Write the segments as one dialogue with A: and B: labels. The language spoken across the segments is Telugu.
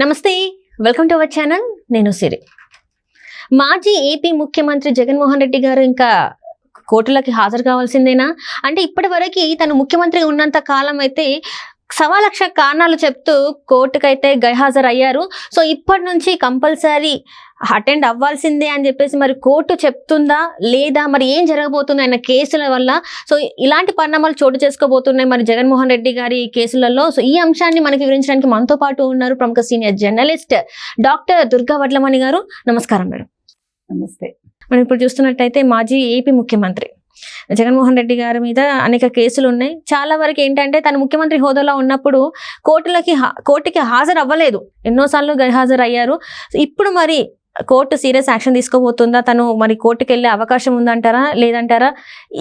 A: నమస్తే, వెల్కమ్ టు అవర్ ఛానల్. నేను సిరి. మాజీ ఏపీ ముఖ్యమంత్రి జగన్మోహన్ రెడ్డి గారు ఇంకా కోర్టులకి హాజరు కావాల్సిందేనా? అంటే ఇప్పటి వరకు తను ముఖ్యమంత్రి ఉన్నంత కాలం అయితే 1,00,000 కారణాలు చెప్తూ కోర్టుకైతే గైహాజరు అయ్యారు. సో ఇప్పటి నుంచి కంపల్సరీ అటెండ్ అవ్వాల్సిందే అని చెప్పేసి మరి కోర్టు చెప్తుందా లేదా, మరి ఏం జరగబోతుంది ఆయన కేసుల వల్ల? సో ఇలాంటి పరిణామాలు చోటు చేసుకోబోతున్నాయి మరి జగన్మోహన్ రెడ్డి గారి కేసులలో. సో ఈ అంశాన్ని మనకి వివరించడానికి మనతో పాటు ఉన్నారు ప్రముఖ senior journalist doctor Durga Vadlamani గారు. నమస్కారం మేడం.
B: నమస్తే.
A: మనం ఇప్పుడు చూస్తున్నట్టయితే మాజీ ఏపీ ముఖ్యమంత్రి జగన్మోహన్ రెడ్డి గారి మీద అనేక కేసులు ఉన్నాయి. చాలా వరకు ఏంటంటే తను ముఖ్యమంత్రి హోదాలో ఉన్నప్పుడు కోర్టుకి హాజరు అవ్వలేదు, ఎన్నోసార్లు గైహాజరు అయ్యారు. ఇప్పుడు మరి కోర్టు సీరియస్ యాక్షన్ తీసుకోబోతుందా? తను మరి కోర్టుకు వెళ్ళే అవకాశం ఉందంటారా లేదంటారా?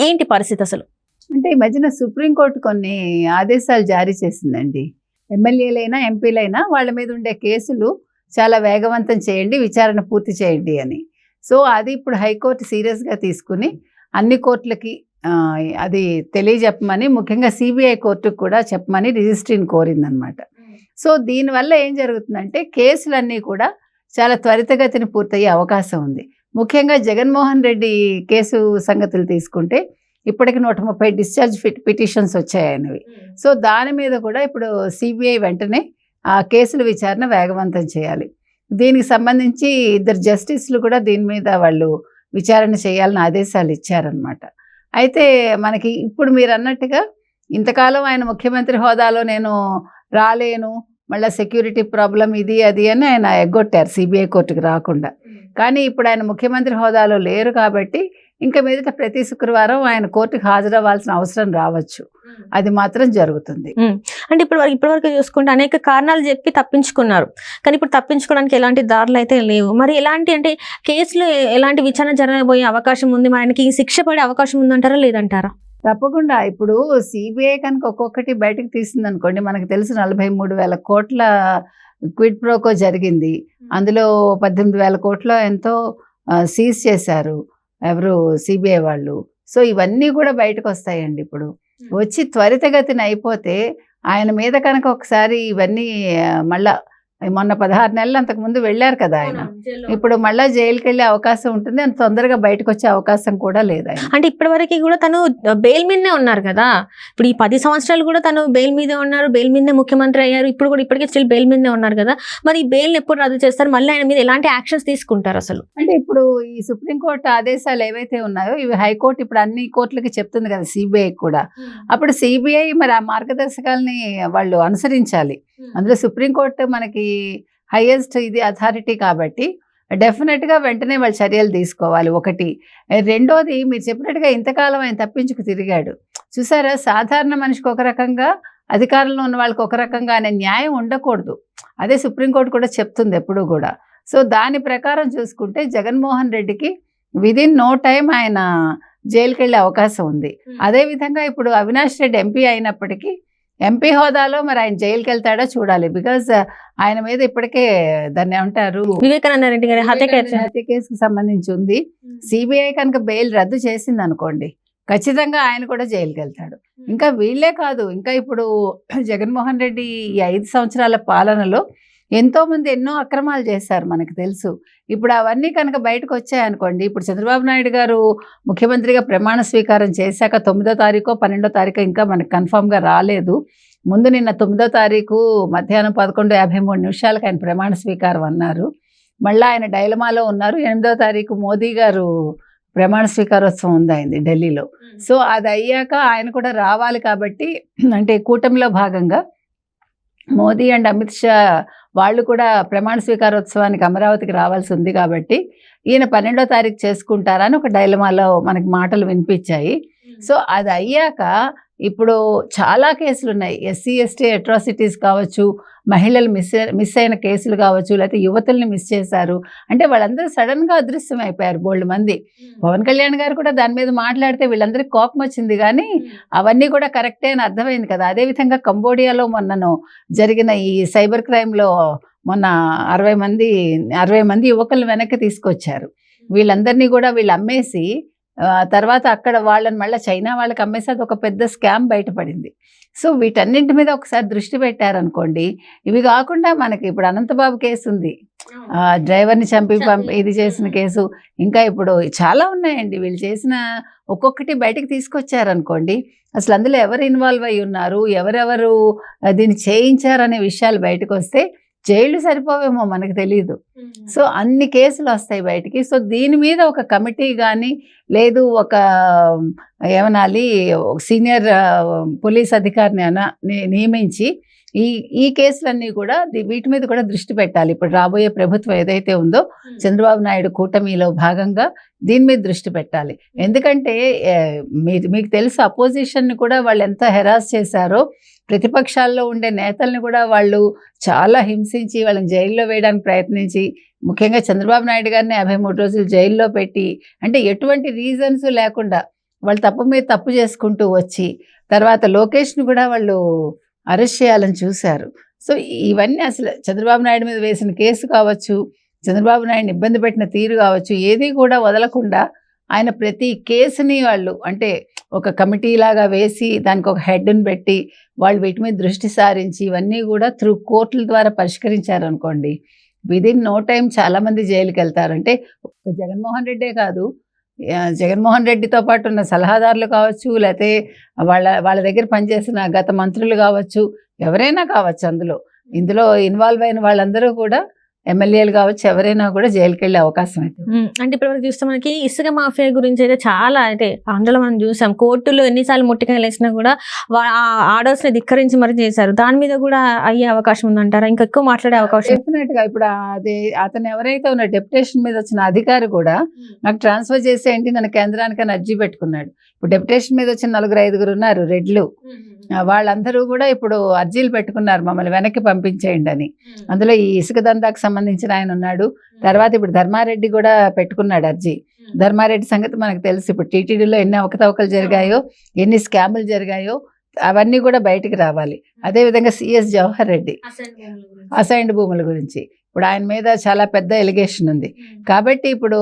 A: ఏంటి పరిస్థితి అసలు?
B: అంటే ఈ మధ్యన సుప్రీంకోర్టు కొన్ని ఆదేశాలు జారీ చేసిందండి. ఎమ్మెల్యేలైనా ఎంపీలైనా వాళ్ళ మీద ఉండే కేసులు చాలా వేగవంతం చేయండి, విచారణ పూర్తి చేయండి అని. సో అది ఇప్పుడు హైకోర్టు సీరియస్గా తీసుకుని అన్ని కోర్టులకి అది తెలియజెప్పమని, ముఖ్యంగా సిబిఐ కోర్టుకు కూడా చెప్పమని రిజిస్ట్రీని కోరిందనమాట. సో దీనివల్ల ఏం జరుగుతుందంటే కేసులన్నీ కూడా చాలా త్వరితగతిని పూర్తయ్యే అవకాశం ఉంది. ముఖ్యంగా జగన్మోహన్ రెడ్డి కేసు సంగతులు తీసుకుంటే ఇప్పటికి 130 డిశ్చార్జ్ పిటిషన్స్ వచ్చాయి ఆయనవి. సో దాని మీద కూడా ఇప్పుడు సిబిఐ వెంటనే ఆ కేసుల విచారణ వేగవంతం చేయాలి. దీనికి సంబంధించి 2 జస్టిస్లు కూడా దీని మీద వాళ్ళు విచారణ చేయాలని ఆదేశాలు ఇచ్చారనమాట. అయితే మనకి ఇప్పుడు మీరు అన్నట్టుగా ఇంతకాలం ఆయన ముఖ్యమంత్రి హోదాలో నేను రాలేను, మళ్ళీ సెక్యూరిటీ ప్రాబ్లం ఇది అది అని ఆయన ఎగ్గొట్టారు సిబిఐ కోర్టుకు రాకుండా. కానీ ఇప్పుడు ఆయన ముఖ్యమంత్రి హోదాలో లేరు కాబట్టి ఇంకా మీదట ప్రతి శుక్రవారం ఆయన కోర్టుకు హాజరవ్వాల్సిన అవసరం రావచ్చు. అది మాత్రం జరుగుతుంది.
A: అంటే ఇప్పటివరకు చూసుకుంటే అనేక కారణాలు చెప్పి తప్పించుకున్నారు, కానీ ఇప్పుడు తప్పించుకోవడానికి ఎలాంటి దారులు అయితే లేవు. మరి ఎలాంటి అంటే కేసులో ఎలాంటి విచారణ జరగబోయే అవకాశం ఉంది? మరి ఆయనకి శిక్ష పడే అవకాశం ఉందంటారా లేదంటారా?
B: తప్పకుండా. ఇప్పుడు సిబిఐ కనుక ఒక్కొక్కటి బయటకు తీసింది అనుకోండి, మనకు తెలుసు 43,000 కోట్ల క్విడ్ ప్రోకో జరిగింది. అందులో 18,000 కోట్ల ఎంతో సీజ్ చేశారు ఎవరు సిబిఐ వాళ్ళు. సో ఇవన్నీ కూడా బయటకు వస్తాయండి. ఇప్పుడు వచ్చి త్వరితగతిన అయిపోతే ఆయన మీద కనుక ఒకసారి ఇవన్నీ మళ్ళా మొన్న 16 నెలలు అంతకుముందు వెళ్ళారు కదా ఆయన, ఇప్పుడు మళ్ళీ జైలుకి వెళ్ళే అవకాశం ఉంటుంది. అంత తొందరగా బయటకు వచ్చే అవకాశం కూడా లేదు ఆయన.
A: అంటే ఇప్పటివరకు కూడా తను బెయిల్ మీదనే ఉన్నారు కదా. ఇప్పుడు ఈ 10 సంవత్సరాలు కూడా తను బెయిల్ మీదే ఉన్నారు, బెయిల్ మీదనే ముఖ్యమంత్రి అయ్యారు. ఇప్పుడు కూడా ఇప్పటికే స్టిల్ బెయిల్ మీదనే ఉన్నారు కదా. మరి ఈ బెయిల్ ఎప్పుడు రద్దు చేస్తారు? మళ్ళీ ఆయన మీద ఎలాంటి యాక్షన్స్ తీసుకుంటారు అసలు?
B: అంటే ఇప్పుడు ఈ సుప్రీంకోర్టు ఆదేశాలు ఏవైతే ఉన్నాయో ఇవి హైకోర్టు ఇప్పుడు అన్ని కోర్టులకి చెప్తుంది కదా, సిబిఐ కూడా. అప్పుడు సిబిఐ మరి ఆ మార్గదర్శకాలని వాళ్ళు అనుసరించాలి. అందులో సుప్రీంకోర్టు మనకి హైయెస్ట్ ఇది అథారిటీ కాబట్టి డెఫినెట్గా వెంటనే వాళ్ళు చర్యలు తీసుకోవాలి. ఒకటి. రెండోది, మీరు చెప్పినట్టుగా ఇంతకాలం ఆయన తప్పించుకు తిరిగాడు చూసారా. సాధారణ మనిషికి ఒక రకంగా, అధికారంలో ఉన్న వాళ్ళకి ఒక రకంగా అనే న్యాయం ఉండకూడదు. అదే సుప్రీంకోర్టు కూడా చెప్తుంది ఎప్పుడూ కూడా. సో దాని ప్రకారం చూసుకుంటే జగన్మోహన్ రెడ్డికి విదిన్ నో టైం ఆయన జైలుకి వెళ్ళే అవకాశం ఉంది. అదేవిధంగా ఇప్పుడు అవినాష్ రెడ్డి ఎంపీ అయినప్పటికీ ఎంపీ హోదాలో మరి ఆయన జైలుకి వెళ్తాడో చూడాలి. బికాజ్ ఆయన మీద ఇప్పటికే దాన్ని ఏమంటారు,
A: వివేకానంద రెడ్డి గారి హత్య
B: కేసుకు సంబంధించి ఉంది. సిబిఐ కనుక బెయిల్ రద్దు చేసింది అనుకోండి, ఖచ్చితంగా ఆయన కూడా జైలుకి వెళ్తాడు. ఇంకా వీళ్ళే కాదు, ఇంకా ఇప్పుడు జగన్మోహన్ రెడ్డి ఈ 5 సంవత్సరాల పాలనలో ఎంతోమంది ఎన్నో అక్రమాలు చేశారు మనకు తెలుసు. ఇప్పుడు అవన్నీ కనుక బయటకు వచ్చాయనుకోండి, ఇప్పుడు చంద్రబాబు నాయుడు గారు ముఖ్యమంత్రిగా ప్రమాణ స్వీకారం చేశాక 9వ తారీఖు 12వ తారీఖు ఇంకా మనకు కన్ఫామ్గా రాలేదు. ముందు నిన్న 9వ తారీఖు మధ్యాహ్నం 11:53 ఆయన ప్రమాణ స్వీకారం అన్నారు. మళ్ళీ ఆయన డైలమాలో ఉన్నారు. 8వ తారీఖు మోదీ గారు ప్రమాణ స్వీకారోత్సవం ఉంది అయింది ఢిల్లీలో. సో అది అయ్యాక ఆయన కూడా రావాలి కాబట్టి, అంటే కూటమిలో భాగంగా మోదీ అండ్ అమిత్ షా వాళ్ళు కూడా ప్రమాణ స్వీకారోత్సవానికి అమరావతికి రావాల్సి ఉంది కాబట్టి ఈయన 12వ తారీఖు చేసుకుంటారని ఒక డైలమాలో మనకి మాటలు వినిపించాయి. సో అది అయ్యాక ఇప్పుడు చాలా కేసులు ఉన్నాయి. ఎస్సీ ఎస్టీ అట్రాసిటీస్ కావచ్చు, మహిళలు మిస్ అయిన కేసులు కావచ్చు, లేకపోతే యువతుల్ని మిస్ చేశారు. అంటే వాళ్ళందరూ సడన్గా అదృశ్యం అయిపోయారు బోల్డ్ మంది. పవన్ కళ్యాణ్ గారు కూడా దాని మీద మాట్లాడితే వీళ్ళందరికీ కోపం వచ్చింది, కానీ అవన్నీ కూడా కరెక్టే అని అర్థమైంది కదా. అదేవిధంగా కంబోడియాలో మొన్నను జరిగిన ఈ సైబర్ క్రైమ్లో మొన్న 60 మంది యువకులను వెనక్కి తీసుకొచ్చారు. వీళ్ళందరినీ కూడా వీళ్ళు అమ్మేసి తర్వాత అక్కడ వాళ్ళని మళ్ళీ చైనా వాళ్ళకి అమ్మేసి అది ఒక పెద్ద స్కామ్ బయటపడింది. సో వీటన్నింటి మీద ఒకసారి దృష్టి పెట్టారనుకోండి. ఇవి కాకుండా మనకి ఇప్పుడు అనంతబాబు కేసు ఉంది, డ్రైవర్ని చంపి ఇది చేసిన కేసు, ఇంకా ఇప్పుడు చాలా ఉన్నాయండి. వీళ్ళు చేసిన ఒక్కొక్కటి బయటకు తీసుకొచ్చారనుకోండి, అసలు అందులో ఎవరు ఇన్వాల్వ్ అయి ఉన్నారు, ఎవరెవరు దీన్ని చేయించారనే విషయాలు బయటకు వస్తే జైళ్ళు సరిపోవేమో మనకు తెలియదు. సో అన్ని కేసులు వస్తాయి బయటికి. సో దీని మీద ఒక కమిటీ కానీ లేదు ఒక ఏమనాలి సీనియర్ పోలీస్ అధికారిని నియమించి ఈ కేసులన్నీ కూడా వీటి మీద కూడా దృష్టి పెట్టాలి. ఇప్పుడు రాబోయే ప్రభుత్వం ఏదైతే ఉందో చంద్రబాబు నాయుడు కూటమిలో భాగంగా దీని మీద దృష్టి పెట్టాలి. ఎందుకంటే మీకు తెలుసు అపోజిషన్ని కూడా వాళ్ళు ఎంత హెరాస్ చేశారో, ప్రతిపక్షాల్లో ఉండే నేతల్ని కూడా వాళ్ళు చాలా హింసించి వాళ్ళని జైల్లో వేయడానికి ప్రయత్నించి, ముఖ్యంగా చంద్రబాబు నాయుడు గారిని 53 రోజులు జైల్లో పెట్టి, అంటే ఎటువంటి రీజన్స్ లేకుండా వాళ్ళు తప్పు మీద తప్పు చేసుకుంటూ వచ్చి తర్వాత లోకేష్ని కూడా వాళ్ళు అరెస్ట్ చేయాలని చూశారు. సో ఇవన్నీ అసలు చంద్రబాబు నాయుడు మీద వేసిన కేసు కావచ్చు, చంద్రబాబు నాయుడిని ఇబ్బంది పెట్టిన తీరు కావచ్చు, ఏది కూడా వదలకుండా ఆయన ప్రతి కేసుని వాళ్ళు అంటే ఒక కమిటీ లాగా వేసి దానికి ఒక హెడ్ని పెట్టి వాళ్ళు వీటి మీద దృష్టి సారించి ఇవన్నీ కూడా త్రూ కోర్టుల ద్వారా పరిష్కరించారనుకోండి, విదిన్ నో టైం చాలామంది జైలుకి వెళ్తారంటే జగన్మోహన్ రెడ్డే కాదు, జగన్మోహన్ రెడ్డితో పాటు ఉన్న సలహాదారులు కావచ్చు, లేకపోతే వాళ్ళ దగ్గర పనిచేసిన గత మంత్రులు కావచ్చు, ఎవరైనా కావచ్చు, ఇందులో ఇన్వాల్వ్ అయిన వాళ్ళందరూ కూడా ఎమ్మెల్యేలు కావచ్చు, ఎవరైనా కూడా జైలుకి వెళ్ళే అవకాశం అయితే.
A: అంటే ఇప్పుడు చూస్తే మనకి ఇసుక మాఫియా గురించి అయితే చాలా అయితే అందులో మనం చూసాం, కోర్టులో ఎన్నిసార్లు ముట్టికాయలు వేసినా కూడా ఆర్డర్స్ ని ధిక్కరించి మరి చేశారు. దాని మీద కూడా అయ్యే అవకాశం ఉందంటారా? ఇంకా ఎక్కువ మాట్లాడే అవకాశం?
B: డెఫినెట్ గా ఇప్పుడు అతను ఎవరైతే ఉన్న డెప్యుటేషన్ మీద వచ్చిన అధికారి కూడా నాకు ట్రాన్స్ఫర్ చేసేయండి, నన్ను కేంద్రానికి అర్జీ పెట్టుకున్నాడు. ఇప్పుడు డెప్యుటేషన్ మీద వచ్చిన 4-5 ఉన్నారు రెడ్లు, వాళ్ళందరూ కూడా ఇప్పుడు అర్జీలు పెట్టుకున్నారు మమ్మల్ని వెనక్కి పంపించేయండి అని. అందులో ఈ ఇసుక దందాకు సంబంధించిన ఆయన ఉన్నాడు. తర్వాత ఇప్పుడు ధర్మారెడ్డి కూడా పెట్టుకున్నాడు అర్జీ. ధర్మారెడ్డి సంగతి మనకు తెలుసు. ఇప్పుడు టీటీడీలో ఎన్ని అవకతవకలు జరిగాయో, ఎన్ని స్కాములు జరిగాయో అవన్నీ కూడా బయటికి రావాలి. అదేవిధంగా సిఎస్ జవహర్ రెడ్డి అసైన్డ్ భూముల గురించి ఇప్పుడు ఆయన మీద చాలా పెద్ద ఎలిగేషన్ ఉంది. కాబట్టి ఇప్పుడు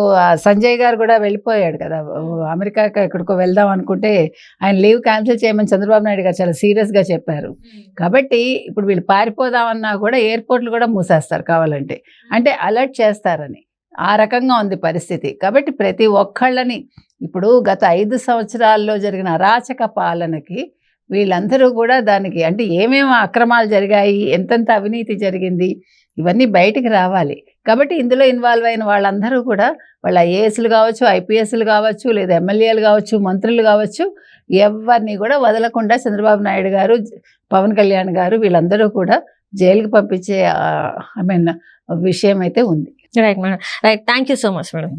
B: సంజయ్ గారు కూడా వెళ్ళిపోయాడు కదా అమెరికాకి, ఎక్కడికో వెళ్దాం అనుకుంటే ఆయన లీవ్ క్యాన్సిల్ చేయమని చంద్రబాబు నాయుడు గారు చాలా సీరియస్గా చెప్పారు. కాబట్టి ఇప్పుడు వీళ్ళు పారిపోదామన్నా కూడా ఎయిర్పోర్ట్లు కూడా మూసేస్తారు కావాలంటే, అంటే అలర్ట్ చేస్తారని. ఆ రకంగా ఉంది పరిస్థితి. కాబట్టి ప్రతి ఒక్కళ్ళని ఇప్పుడు గత 5 సంవత్సరాల్లో జరిగిన అరాచక పాలనకి వీళ్ళందరూ కూడా దానికి అంటే ఏమేమి అక్రమాలు జరిగాయి, ఎంతెంత అవినీతి జరిగింది, ఇవన్నీ బయటికి రావాలి. కాబట్టి ఇందులో ఇన్వాల్వ్ అయిన వాళ్ళందరూ కూడా వాళ్ళ ఐఏఎస్లు కావచ్చు, ఐపీఎస్లు కావచ్చు, లేదా ఎమ్మెల్యేలు కావచ్చు, మంత్రులు కావచ్చు, ఎవరిని కూడా వదలకుండా చంద్రబాబు నాయుడు గారు, పవన్ కళ్యాణ్ గారు వీళ్ళందరూ కూడా జైలుకి పంపించే విషయం అయితే ఉంది.
A: Right madam, right. Thank you so much madam.